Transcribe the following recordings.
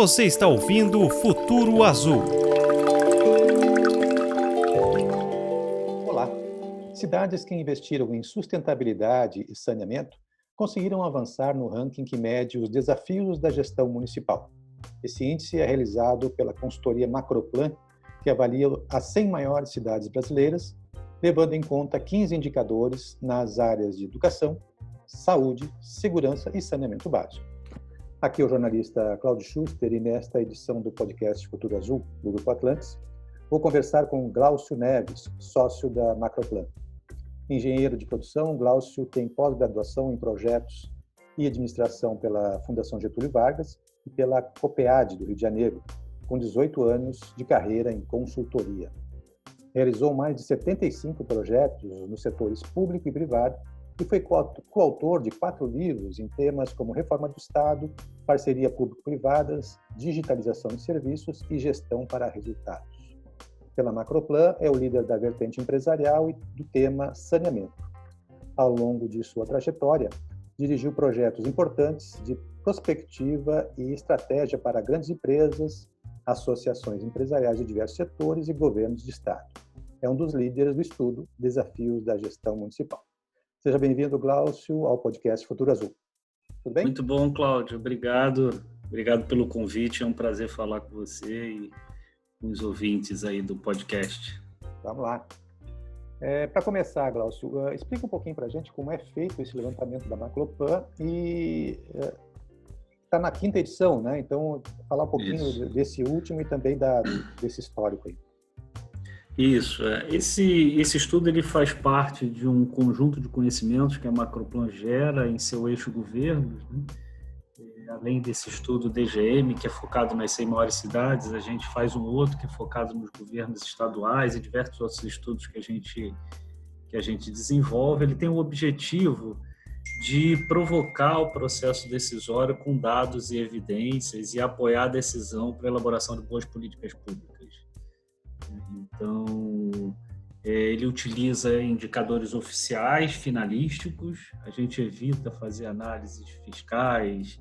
Você está ouvindo Futuro Azul. Olá! Cidades que investiram em sustentabilidade e saneamento conseguiram avançar no ranking que mede os desafios da gestão municipal. Esse índice é realizado pela consultoria Macroplan, que avalia as 100 maiores cidades brasileiras, levando em conta 15 indicadores nas áreas de educação, saúde, segurança e saneamento básico. Aqui é o jornalista Cláudio Schuster e nesta edição do podcast Futuro Azul, do Grupo Atlantis, vou conversar com Glaucio Neves, sócio da Macroplan. Engenheiro de produção, Glaucio tem pós-graduação em projetos e administração pela Fundação Getúlio Vargas e pela COPEAD do Rio de Janeiro, com 18 anos de carreira em consultoria. Realizou mais de 75 projetos nos setores público e privado e foi coautor de 4 livros em temas como reforma do Estado, parceria público-privadas, digitalização de serviços e gestão para resultados. Pela Macroplan, é o líder da vertente empresarial e do tema saneamento. Ao longo de sua trajetória, dirigiu projetos importantes de prospectiva e estratégia para grandes empresas, associações empresariais de diversos setores e governos de Estado. É um dos líderes do estudo Desafios da Gestão Municipal. Seja bem-vindo, Glaucio, ao podcast Futuro Azul. Tudo bem? Muito bom, Cláudio. Obrigado. Obrigado pelo convite. É um prazer falar com você e com os ouvintes aí do podcast. Vamos lá. Para começar, Glaucio, explica um pouquinho para a gente como é feito esse levantamento da Macroplan e está na 5ª edição, né? Então, falar um pouquinho desse último e também desse histórico aí. Isso. Esse estudo ele faz parte de um conjunto de conhecimentos que a Macroplan gera em seu eixo governos, né? Além desse estudo DGM, que é focado nas 100 maiores cidades, a gente faz um outro que é focado nos governos estaduais e diversos outros estudos que a gente desenvolve. Ele tem o objetivo de provocar o processo decisório com dados e evidências e apoiar a decisão para a elaboração de boas políticas públicas. Então, ele utiliza indicadores oficiais, finalísticos. A gente evita fazer análises fiscais,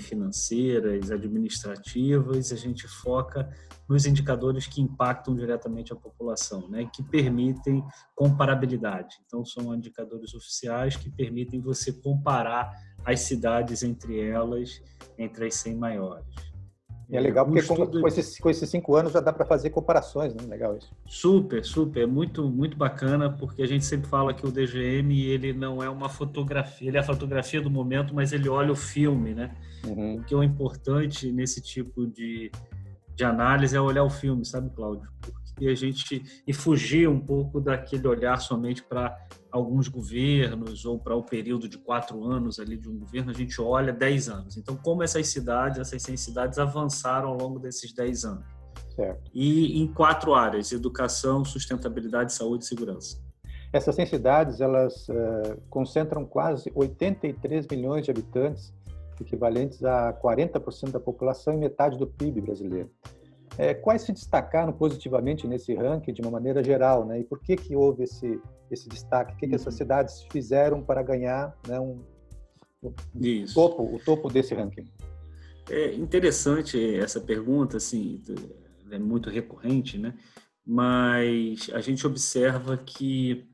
financeiras, administrativas. A gente foca nos indicadores que impactam diretamente a população, né? Que permitem comparabilidade. Então, são indicadores oficiais que permitem você comparar as cidades entre elas, entre as 100 maiores. E é legal porque com esses 5 anos já dá para fazer comparações, né? Legal isso. Super. É muito, muito bacana, porque a gente sempre fala que o DGM ele não é uma fotografia, ele é a fotografia do momento, mas ele olha o filme, né? Uhum. O que é importante nesse tipo de análise é olhar o filme, sabe, Cláudio? E fugir um pouco daquele olhar somente para alguns governos ou para o período de 4 anos ali de um governo, a gente olha 10 anos. Então, como essas 100 cidades avançaram ao longo desses 10 anos? Certo. E em 4 áreas: educação, sustentabilidade, saúde e segurança. Essas 100 cidades, elas concentram quase 83 milhões de habitantes, equivalentes a 40% da população e metade do PIB brasileiro. Quais se destacaram positivamente nesse ranking de uma maneira geral, né? E por que houve esse destaque? O que essas cidades fizeram para ganhar, né, o topo desse ranking? É interessante essa pergunta, assim, é muito recorrente, né? Mas a gente observa que,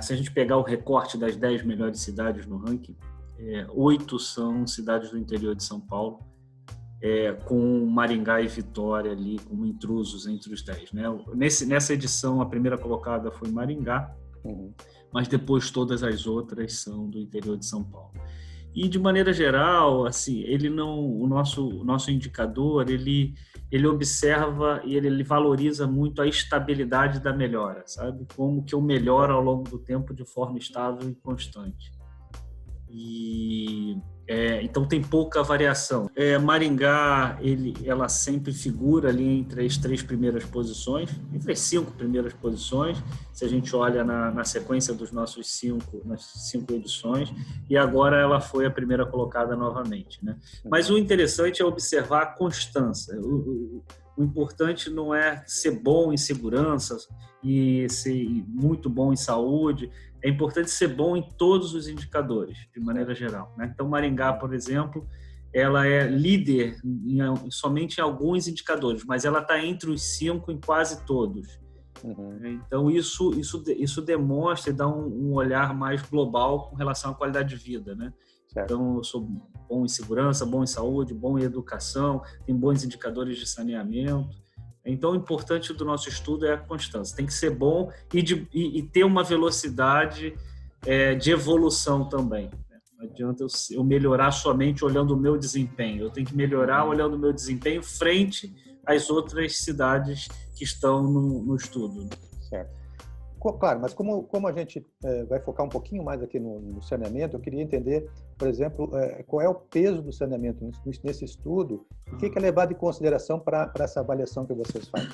se a gente pegar o recorte das 10 melhores cidades no ranking, 8 são cidades do interior de São Paulo, com Maringá e Vitória ali como intrusos entre os 10, né? Nessa edição, a primeira colocada foi Maringá, mas depois todas as outras são do interior de São Paulo. E de maneira geral, assim, o nosso indicador, ele observa e ele valoriza muito a estabilidade da melhora, sabe? Como que eu melhoro ao longo do tempo de forma estável e constante. Então tem pouca variação. Maringá, ela sempre figura ali entre as 3 primeiras posições, entre as 5 primeiras posições, se a gente olha na sequência dos nossos 5 edições, e agora ela foi a primeira colocada novamente, né? Mas o interessante é observar a constância. O importante não é ser bom em segurança e ser muito bom em saúde. É importante ser bom em todos os indicadores, de maneira geral, né? Então, Maringá, por exemplo, ela é líder somente em alguns indicadores, mas ela está entre os 5 em quase todos. Então, isso demonstra e dá um olhar mais global com relação à qualidade de vida, né? Certo. Então, eu sou bom em segurança, bom em saúde, bom em educação, tem bons indicadores de saneamento. Então, o importante do nosso estudo é a constância. Tem que ser bom e ter uma velocidade de evolução também. Não adianta eu melhorar somente olhando o meu desempenho. Eu tenho que melhorar olhando o meu desempenho frente às outras cidades que estão no estudo. Certo. Claro, mas como a gente vai focar um pouquinho mais aqui no saneamento, eu queria entender, por exemplo, qual é o peso do saneamento nesse estudo e o que é levado em consideração para essa avaliação que vocês fazem.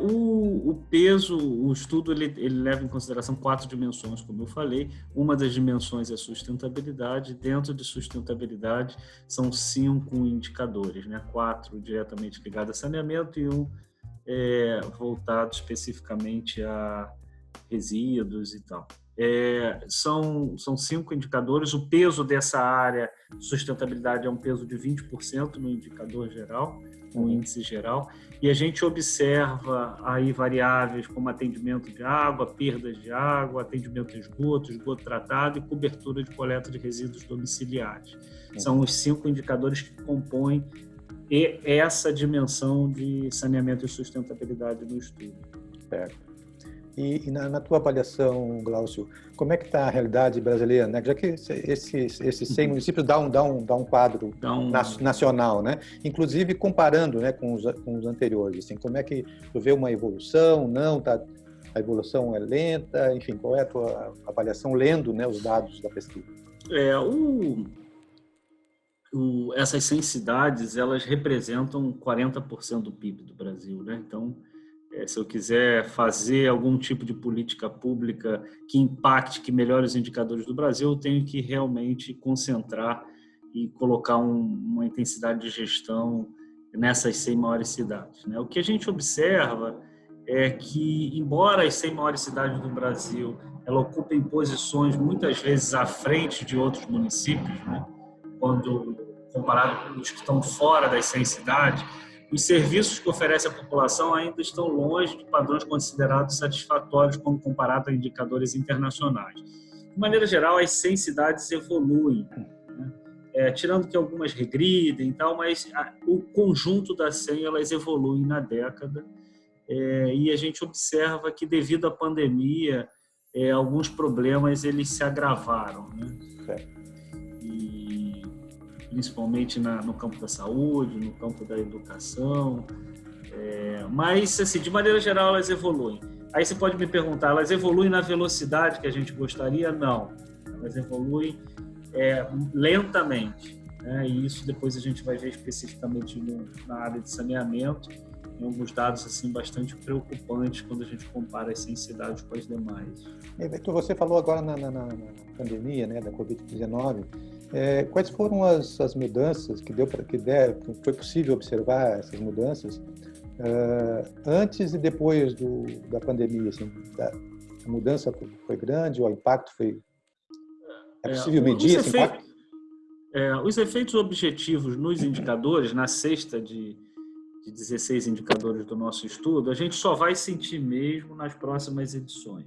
O peso, o estudo ele leva em consideração 4 dimensões, como eu falei. Uma das dimensões é a sustentabilidade. Dentro de sustentabilidade são 5 indicadores, né? 4 diretamente ligados a saneamento e 1 voltado especificamente a resíduos e tal. São 5 indicadores. O peso dessa área de sustentabilidade é um peso de 20% no indicador geral, no índice geral, e a gente observa aí variáveis como atendimento de água, perdas de água, atendimento de esgoto tratado e cobertura de coleta de resíduos domiciliares. São os 5 indicadores que compõem essa dimensão de saneamento e sustentabilidade no estudo. Certo. E na tua avaliação, Glaucio, como é que está a realidade brasileira, né? Já que esses 100 municípios dá um quadro nacional, né? Inclusive comparando, né, com os anteriores, assim, como é que tu vê uma evolução? Não, a evolução é lenta, enfim, qual é a tua avaliação lendo, né, os dados da pesquisa? Essas 100 cidades, elas representam 40% do PIB do Brasil, né? Então, se eu quiser fazer algum tipo de política pública que impacte, que melhore os indicadores do Brasil, eu tenho que realmente concentrar e colocar uma intensidade de gestão nessas 100 maiores cidades, né? O que a gente observa é que, embora as 100 maiores cidades do Brasil elas ocupem posições muitas vezes à frente de outros municípios, né? Quando comparado com os que estão fora das 100 cidades, os serviços que oferece à população ainda estão longe de padrões considerados satisfatórios quando comparado a indicadores internacionais. De maneira geral, as 100 cidades evoluem, né? Tirando que algumas regridem e tal, mas o conjunto das 100 elas evoluem na década, e a gente observa que devido à pandemia alguns problemas eles se agravaram, né? Principalmente no campo da saúde, no campo da educação, mas, assim, de maneira geral, elas evoluem. Aí você pode me perguntar, elas evoluem na velocidade que a gente gostaria? Não, elas evoluem lentamente, né? E isso depois a gente vai ver especificamente na área de saneamento, em alguns dados assim, bastante preocupantes quando a gente compara as 100 cidades com as demais. Você falou agora na pandemia, né, da Covid-19, quais foram as mudanças que foi possível observar essas mudanças antes e depois da pandemia? Assim, a mudança foi grande, o impacto foi... É possível medir esse impacto? Os efeitos objetivos nos indicadores, na cesta de 16 indicadores do nosso estudo, a gente só vai sentir mesmo nas próximas edições,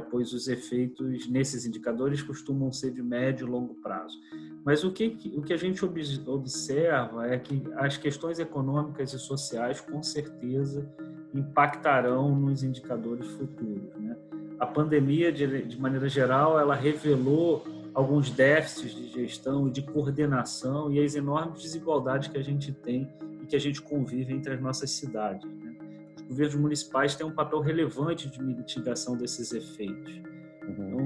pois os efeitos nesses indicadores costumam ser de médio e longo prazo. Mas o que a gente observa é que as questões econômicas e sociais, com certeza, impactarão nos indicadores futuros, né? A pandemia, de maneira geral, ela revelou alguns déficits de gestão e de coordenação e as enormes desigualdades que a gente tem e que a gente convive entre as nossas cidades, né? Os governos municipais têm um papel relevante de mitigação desses efeitos. Então,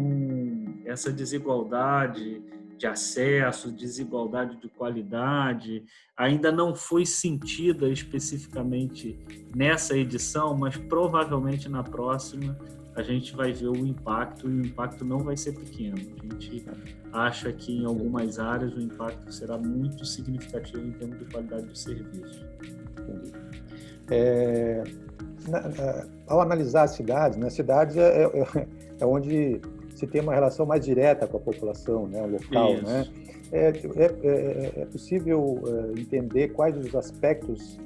essa desigualdade de acesso, desigualdade de qualidade, ainda não foi sentida especificamente nessa edição, mas provavelmente na próxima a gente vai ver o impacto, e o impacto não vai ser pequeno. A gente acha que em algumas áreas o impacto será muito significativo em termos de qualidade de serviço. Ao analisar as cidades, né, cidades é onde se tem uma relação mais direta com a população, né, local, Isso. né? É possível entender quais os aspectos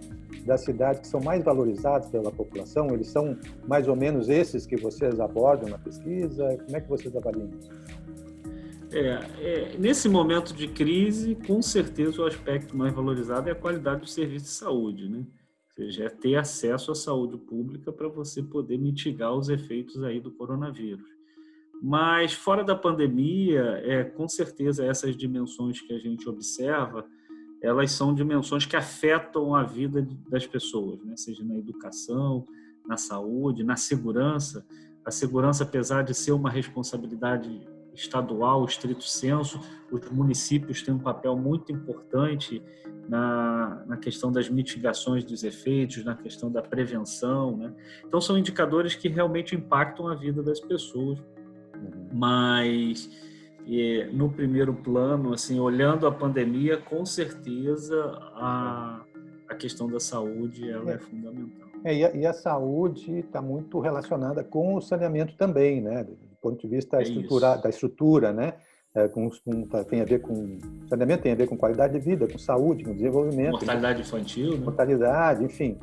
da cidade que são mais valorizados pela população? Eles são mais ou menos esses que vocês abordam na pesquisa? Como é que vocês avaliam isso? Nesse momento de crise, com certeza o aspecto mais valorizado é a qualidade do serviço de saúde, né? Ou seja, é ter acesso à saúde pública para você poder mitigar os efeitos aí do coronavírus. Mas fora da pandemia, com certeza essas dimensões que a gente observa, elas são dimensões que afetam a vida das pessoas, né? Seja na educação, na saúde, na segurança. A segurança, apesar de ser uma responsabilidade estadual, estrito senso, os municípios têm um papel muito importante na questão das mitigações dos efeitos, na questão da prevenção, né? Então, são indicadores que realmente impactam a vida das pessoas. Mas, no primeiro plano, assim, olhando a pandemia, com certeza a questão da saúde ela é fundamental. E a saúde está muito relacionada com o saneamento também, né? Do ponto de vista da estrutura, né? Tem a ver com saneamento, tem a ver com qualidade de vida, com saúde, com desenvolvimento. Mortalidade infantil, né? Mortalidade, enfim,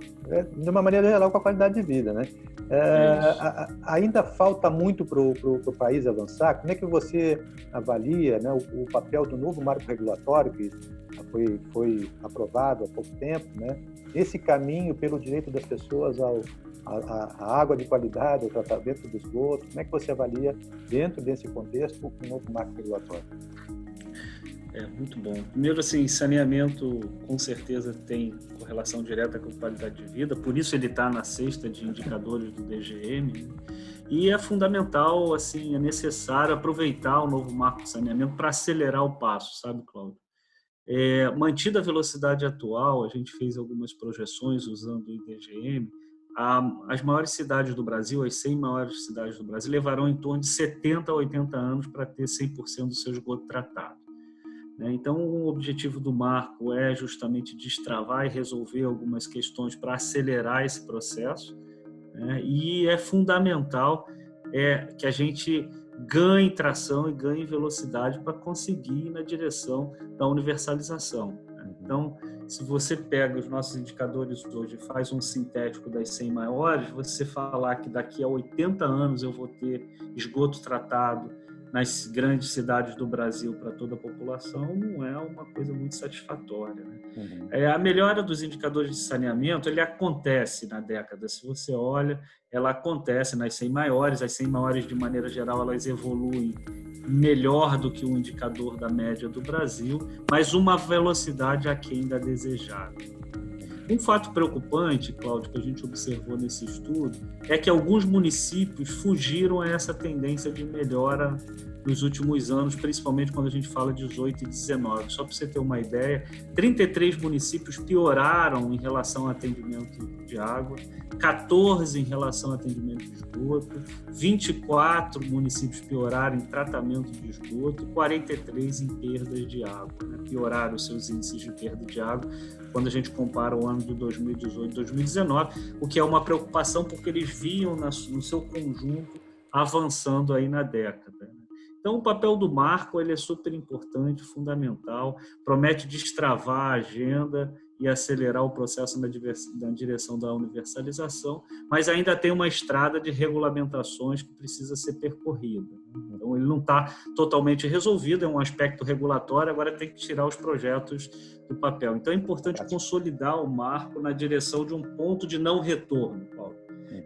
de uma maneira geral com a qualidade de vida, né? Ainda falta muito para o país avançar. Como é que você avalia, né, o papel do novo marco regulatório que foi aprovado há pouco tempo, né? Esse caminho pelo direito das pessoas à água de qualidade, ao tratamento do esgoto? Como é que você avalia, dentro desse contexto, o novo marco regulatório? Muito bom. Primeiro, assim, saneamento com certeza tem correlação direta com a qualidade de vida, por isso ele está na cesta de indicadores do DGM, né? E é fundamental, assim, é necessário aproveitar o novo marco de saneamento para acelerar o passo, sabe, Cláudio? Mantida a velocidade atual, a gente fez algumas projeções usando o IDGM, as maiores cidades do Brasil, as 100 maiores cidades do Brasil, levarão em torno de 70 a 80 anos para ter 100% do seu esgoto tratado. Então, o objetivo do marco é justamente destravar e resolver algumas questões para acelerar esse processo, né? E é fundamental que a gente ganhe tração e ganhe velocidade para conseguir ir na direção da universalização. Então, se você pega os nossos indicadores hoje e faz um sintético das 100 maiores, você falar que daqui a 80 anos eu vou ter esgoto tratado nas grandes cidades do Brasil para toda a população não é uma coisa muito satisfatória, né? A melhora dos indicadores de saneamento, ele acontece na década. Se você olha, ela acontece nas 100 maiores. As 100 maiores, de maneira geral, elas evoluem melhor do que o indicador da média do Brasil, mas uma velocidade aquém da desejada. Um fato preocupante, Cláudio, que a gente observou nesse estudo, é que alguns municípios fugiram a essa tendência de melhora nos últimos anos, principalmente quando a gente fala de 18 e 19. Só para você ter uma ideia, 33 municípios pioraram em relação ao atendimento de água, 14 em relação ao atendimento de esgoto, 24 municípios pioraram em tratamento de esgoto e 43 em perdas de água, né? Pioraram os seus índices de perda de água quando a gente compara o ano de 2018 e 2019, o que é uma preocupação porque eles viam no seu conjunto avançando aí na década. Então, o papel do marco ele é super importante, fundamental, promete destravar a agenda e acelerar o processo na direção da universalização, mas ainda tem uma estrada de regulamentações que precisa ser percorrida. Então, ele não está totalmente resolvido, é um aspecto regulatório, agora tem que tirar os projetos do papel. Então, é importante consolidar o marco na direção de um ponto de não retorno, Paulo.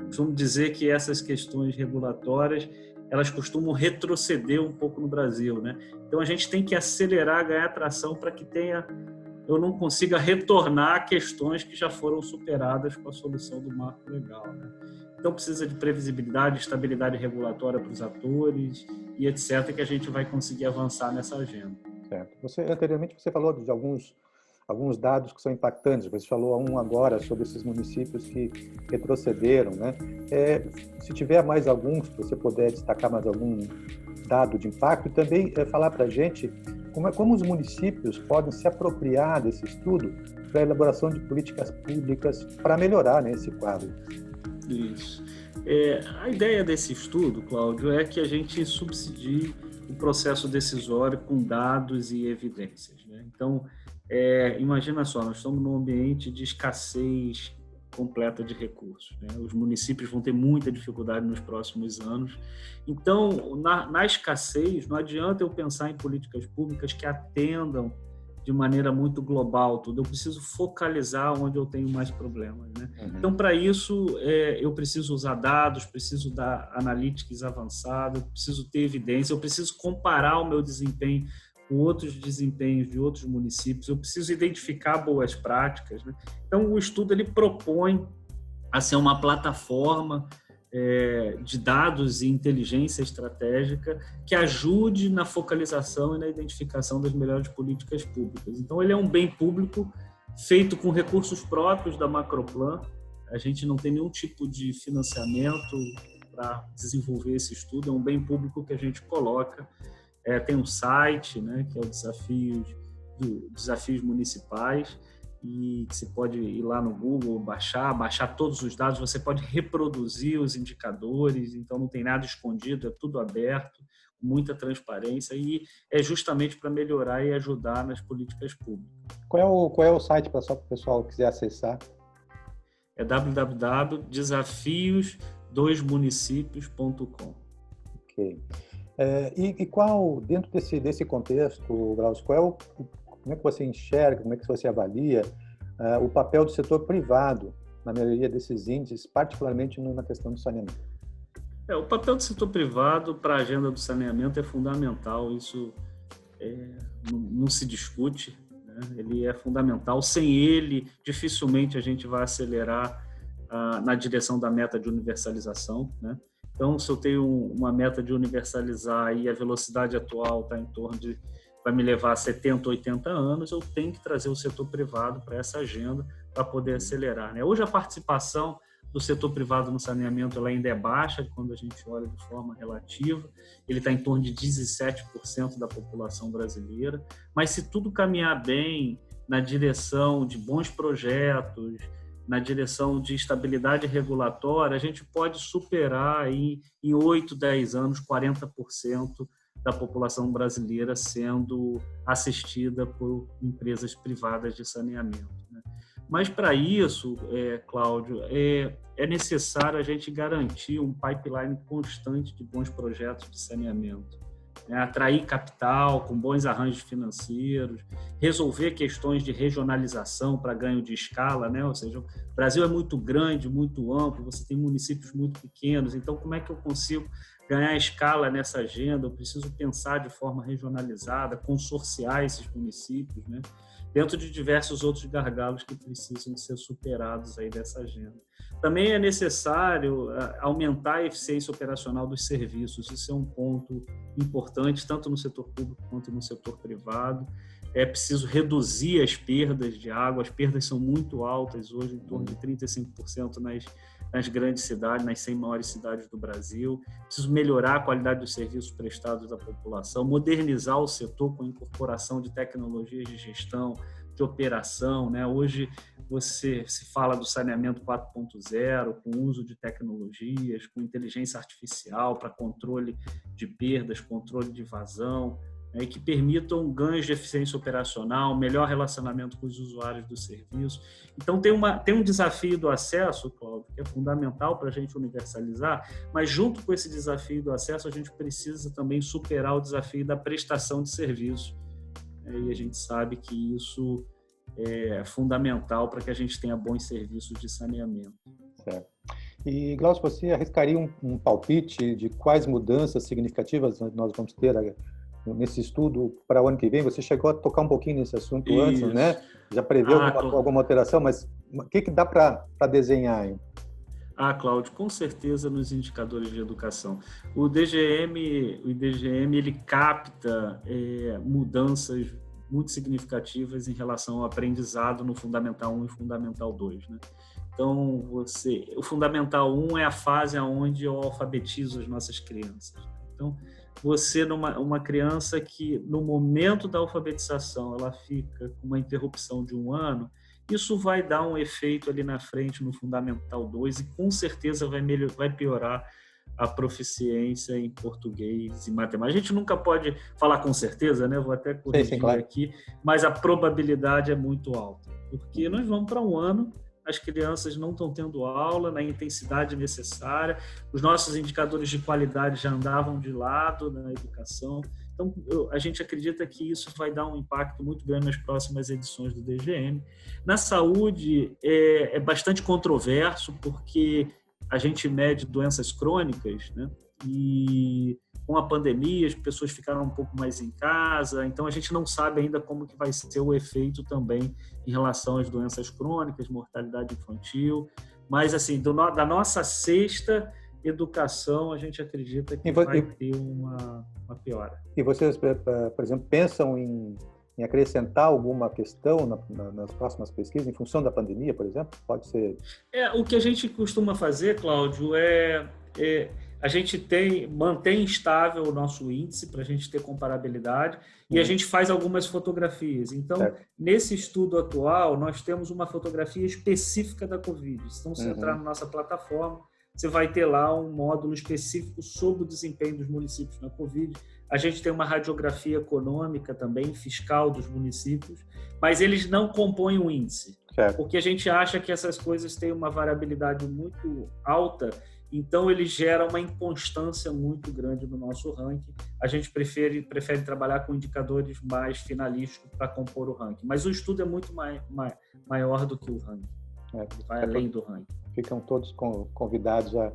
Costumo dizer que essas questões regulatórias elas costumam retroceder um pouco no Brasil, né? Então, a gente tem que acelerar, ganhar tração para que eu não consiga retornar a questões que já foram superadas com a solução do marco legal, né? Então, precisa de previsibilidade, estabilidade regulatória para os atores e etc., que a gente vai conseguir avançar nessa agenda. Certo. Anteriormente, você falou de alguns dados que são impactantes. Você falou agora sobre esses municípios que retrocederam, né? Se tiver mais alguns, se você puder destacar mais algum dado de impacto, e também falar para a gente como os municípios podem se apropriar desse estudo para a elaboração de políticas públicas para melhorar, né, esse quadro. Isso. A ideia desse estudo, Cláudio, é que a gente subsidie o processo decisório com dados e evidências, né? Então, imagina só, nós estamos num ambiente de escassez completa de recursos, né? Os municípios vão ter muita dificuldade nos próximos anos. Então, na escassez, não adianta eu pensar em políticas públicas que atendam de maneira muito global tudo. Eu preciso focalizar onde eu tenho mais problemas, né? Então, para isso, eu preciso usar dados, preciso dar analytics avançada, preciso ter evidência, eu preciso comparar o meu desempenho com outros desempenhos de outros municípios, eu preciso identificar boas práticas, né? Então, o estudo ele propõe a ser uma plataforma de dados e inteligência estratégica que ajude na focalização e na identificação das melhores políticas públicas. Então, ele é um bem público feito com recursos próprios da Macroplan. A gente não tem nenhum tipo de financiamento para desenvolver esse estudo, é um bem público que a gente coloca. Tem um site, né, que é o Desafios Municipais, e você pode ir lá no Google, baixar todos os dados, você pode reproduzir os indicadores, então não tem nada escondido, é tudo aberto, muita transparência, e é justamente para melhorar e ajudar nas políticas públicas. Qual é o site para o pessoal quiser acessar? É www.desafios2municipios.com. Ok. E qual, dentro desse contexto, Glaucio, como é que você enxerga, como é que você avalia o papel do setor privado na melhoria desses índices, particularmente na questão do saneamento? O papel do setor privado para a agenda do saneamento é fundamental, isso não se discute, né? Ele é fundamental. Sem ele, dificilmente a gente vai acelerar na direção da meta de universalização, né? Então, se eu tenho uma meta de universalizar e a velocidade atual está em torno de vai me levar a 70, 80 anos, eu tenho que trazer o setor privado para essa agenda para poder acelerar, né? Hoje a participação do setor privado no saneamento ela ainda é baixa quando a gente olha de forma relativa, ele está em torno de 17% da população brasileira, mas se tudo caminhar bem na direção de bons projetos, na direção de estabilidade regulatória, a gente pode superar aí, em 8, 10 anos 40% da população brasileira sendo assistida por empresas privadas de saneamento, né? Mas, para isso, Cláudio, é necessário a gente garantir um pipeline constante de bons projetos de saneamento, né? Atrair capital com bons arranjos financeiros, resolver questões de regionalização para ganho de escala, né? Ou seja, o Brasil é muito grande, muito amplo, você tem municípios muito pequenos, então como é que eu consigo ganhar escala nessa agenda? Eu preciso pensar de forma regionalizada, consorciar esses municípios, né? Dentro de diversos outros gargalos que precisam ser superados aí dessa agenda. Também é necessário aumentar a eficiência operacional dos serviços. Isso é um ponto importante, tanto no setor público quanto no setor privado. É preciso reduzir as perdas de água. As perdas são muito altas hoje, em torno de 35% nas grandes cidades, nas 100 maiores cidades do Brasil. Preciso melhorar a qualidade dos serviços prestados à população, modernizar o setor com a incorporação de tecnologias de gestão, de operação, né? Hoje se fala do saneamento 4.0, com uso de tecnologias, com inteligência artificial para controle de perdas, controle de vazão, né, que permitam ganhos de eficiência operacional, melhor relacionamento com os usuários do serviço. Então, tem um desafio do acesso, Cláudio, que é fundamental para a gente universalizar, mas junto com esse desafio do acesso, a gente precisa também superar o desafio da prestação de serviço. E a gente sabe que isso é fundamental para que a gente tenha bons serviços de saneamento. Certo. E, Glaucio, você arriscaria um palpite de quais mudanças significativas nós vamos ter nesse estudo para o ano que vem? Você chegou a tocar um pouquinho nesse assunto antes, né? Já preveu alguma alteração, mas o que dá para desenhar aí? Cláudio, com certeza nos indicadores de educação. O IDGM ele capta mudanças muito significativas em relação ao aprendizado no Fundamental 1 e Fundamental 2, né? Então, o Fundamental 1 é a fase onde eu alfabetizo as nossas crianças. Então, uma criança que, no momento da alfabetização, ela fica com uma interrupção de 1 ano, isso vai dar um efeito ali na frente no Fundamental 2 e com certeza vai piorar a proficiência em português e matemática. A gente nunca pode falar com certeza, né? Vou até corrigir claro. aqui, mas a probabilidade é muito alta, porque nós vamos para um ano, as crianças não estão tendo aula na intensidade necessária, os nossos indicadores de qualidade já andavam de lado na educação. Então, a gente acredita que isso vai dar um impacto muito grande nas próximas edições do DGM. Na saúde, é bastante controverso, porque a gente mede doenças crônicas, né? E com a pandemia as pessoas ficaram um pouco mais em casa, então a gente não sabe ainda como que vai ser o efeito também em relação às doenças crônicas, mortalidade infantil, mas assim, da nossa sexta educação, a gente acredita que vai ter uma piora. E vocês, por exemplo, pensam em acrescentar alguma questão nas próximas pesquisas, em função da pandemia, por exemplo? Pode ser... O que a gente costuma fazer, Cláudio, a gente mantém estável o nosso índice para a gente ter comparabilidade e a gente faz algumas fotografias. Então, nesse estudo atual, nós temos uma fotografia específica da Covid. Então, se entrar na nossa plataforma, você vai ter lá um módulo específico sobre o desempenho dos municípios na Covid. A gente tem uma radiografia econômica também, fiscal dos municípios, mas eles não compõem o índice, porque a gente acha que essas coisas têm uma variabilidade muito alta, então eles geram uma inconstância muito grande no nosso ranking. A gente prefere trabalhar com indicadores mais finalísticos para compor o ranking, mas o estudo é muito maior do que o ranking, vai além do ranking. Ficam todos convidados a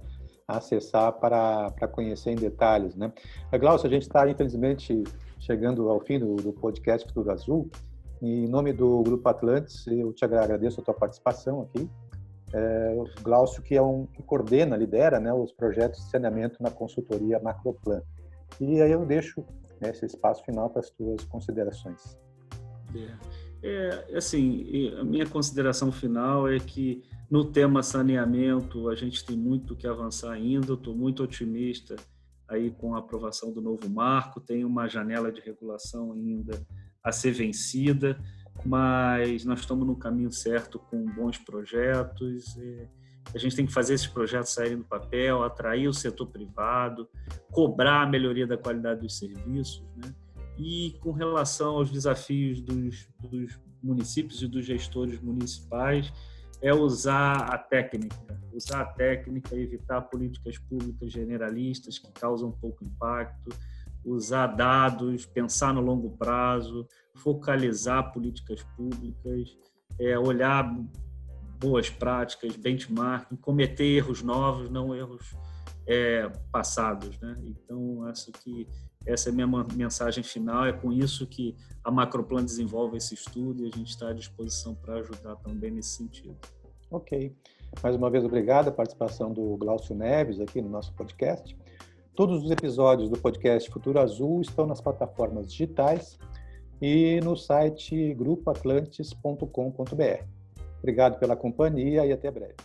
acessar para conhecer em detalhes, né? Glaucio, a gente está, infelizmente, chegando ao fim do podcast Futuro Azul. Em nome do Grupo Atlantis, eu te agradeço a tua participação aqui. O Glaucio, que coordena, lidera, né, os projetos de saneamento na consultoria Macroplan. E aí eu deixo esse espaço final para as tuas considerações. Assim, a minha consideração final é que no tema saneamento a gente tem muito que avançar ainda. Eu estou muito otimista aí com a aprovação do novo marco. Tem uma janela de regulação ainda a ser vencida, mas nós estamos no caminho certo com bons projetos. A gente tem que fazer esses projetos saírem do papel, atrair o setor privado, cobrar a melhoria da qualidade dos serviços, né? E com relação aos desafios dos municípios e dos gestores municipais, usar a técnica, evitar políticas públicas generalistas que causam pouco impacto, usar dados, pensar no longo prazo, focalizar políticas públicas, olhar boas práticas, benchmarking, cometer erros novos, não erros passados, né? Então, acho que essa é a minha mensagem final. É com isso que a Macroplan desenvolve esse estudo e a gente está à disposição para ajudar também nesse sentido. Ok. Mais uma vez, obrigado a participação do Glaucio Neves aqui no nosso podcast. Todos os episódios do podcast Futuro Azul estão nas plataformas digitais e no site grupoatlantis.com.br. Obrigado pela companhia e até breve.